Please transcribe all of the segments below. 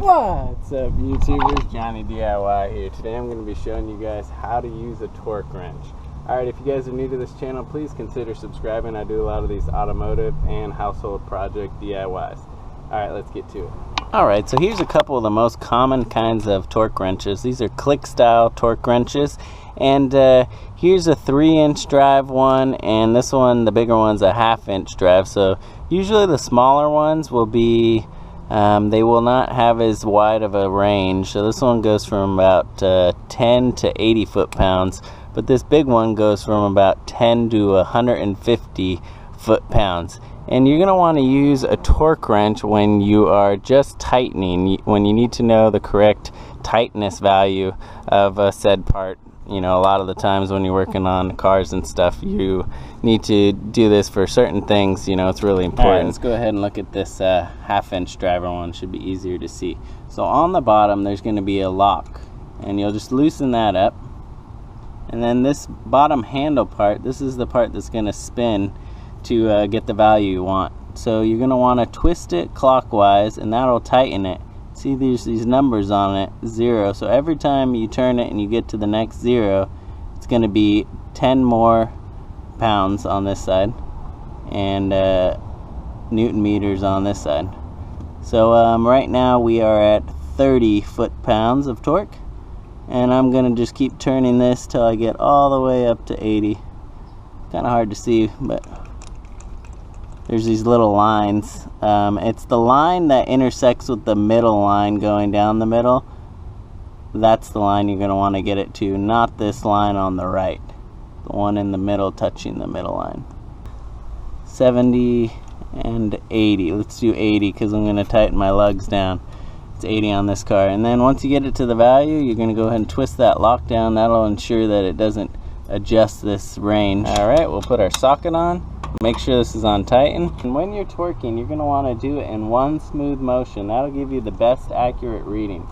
What's up, YouTubers? Johnny DIY here. Today I'm going to be showing you guys how to use a torque wrench. Alright, if you guys are new to this channel, please consider subscribing. I do a lot of these automotive and household project DIYs. Alright, let's get to it. Alright, so here's a couple of the most common kinds of torque wrenches. These are click style torque wrenches. And here's a 3-inch drive one, and this one, the bigger one's a 1/2-inch drive. So usually the smaller ones will be they will not have as wide of a range. So this one goes from about 10 to 80 foot-pounds, but this big one goes from about 10 to 150 foot-pounds. And you're going to want to use a torque wrench when you are just tightening, when you need to know the correct tightness value of a said part. You know, a lot of the times when you're working on cars and stuff, you need to do this for certain things. You know, it's really important. All right, let's go ahead and look at this 1/2-inch driver one. Should be easier to see. So on the bottom, there's going to be a lock, and you'll just loosen that up. And then this bottom handle part, this is the part that's going to spin to get the value you want. So you're going to want to twist it clockwise, and that'll tighten it. See, there's these numbers on it, 0. So every time you turn it and you get to the next 0, it's going to be 10 more pounds on this side, and Newton meters on this side. So right now we are at 30 foot-pounds of torque, and I'm going to just keep turning this till I get all the way up to 80. Kind of hard to see, but there's these little lines. It's the line that intersects with the middle line going down the middle. That's the line you're going to want to get it to, not this line on the right. The one in the middle touching the middle line. 70 and 80. Let's do 80 because I'm going to tighten my lugs down. It's 80 on this car. And then once you get it to the value, you're going to go ahead and twist that lock down. That'll ensure that it doesn't adjust this range. Alright, we'll put our socket on. Make sure this is on tighten. And when you're torquing, you're going to want to do it in one smooth motion. That'll give you the best accurate reading.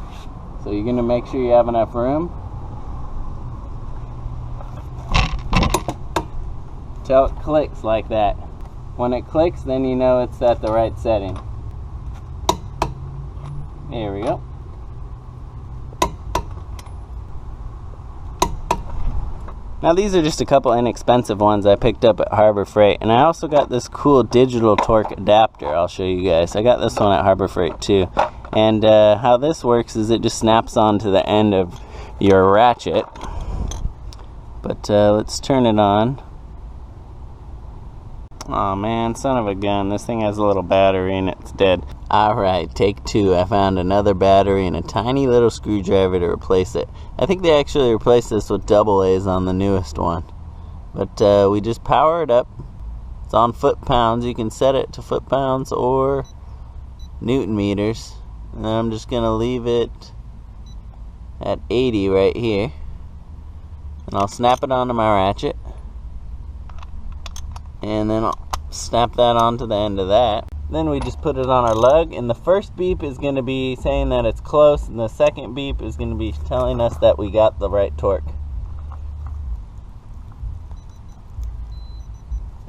So you're going to make sure you have enough room till it clicks like that. When it clicks, then you know it's at the right setting. There we go. Now these are just a couple inexpensive ones I picked up at Harbor Freight, and I also got this cool digital torque adapter I'll show you guys. I got this one at Harbor Freight too. And how this works is it just snaps onto the end of your ratchet. But let's turn it on. Aw, man, son of a gun, this thing has a little battery and it's dead. Alright, take 2. I found another battery and a tiny little screwdriver to replace it. I think they actually replaced this with AA on the newest one. But we just power it up. It's on foot-pounds. You can set it to foot-pounds or Newton meters. And then I'm just going to leave it at 80 right here. And I'll snap it onto my ratchet. And then I'll snap that onto the end of that. Then we just put it on our lug, and the first beep is going to be saying that it's close, and the second beep is going to be telling us that we got the right torque.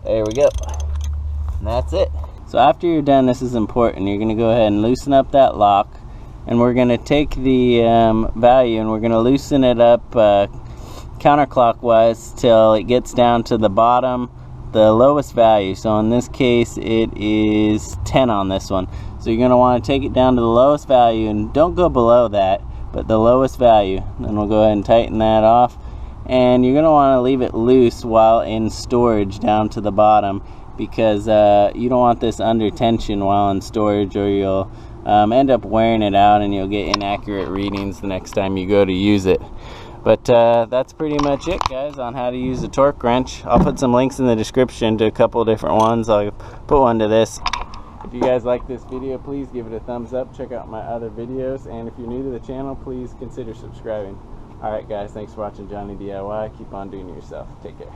There we go. And that's it. So after you're done, this is important. You're going to go ahead and loosen up that lock, and we're going to take the value and we're going to loosen it up counterclockwise till it gets down to the bottom, the lowest value. So in this case it is 10 on this one. So you're going to want to take it down to the lowest value, and don't go below that, but the lowest value. Then we'll go ahead and tighten that off, and you're going to want to leave it loose while in storage down to the bottom, because you don't want this under tension while in storage, or you'll end up wearing it out and you'll get inaccurate readings the next time you go to use it. But that's pretty much it, guys, on how to use a torque wrench. I'll put some links in the description to a couple different ones. I'll put one to this. If you guys like this video, please give it a thumbs up. Check out my other videos. And if you're new to the channel, please consider subscribing. Alright, guys, thanks for watching Johnny DIY. Keep on doing it yourself. Take care.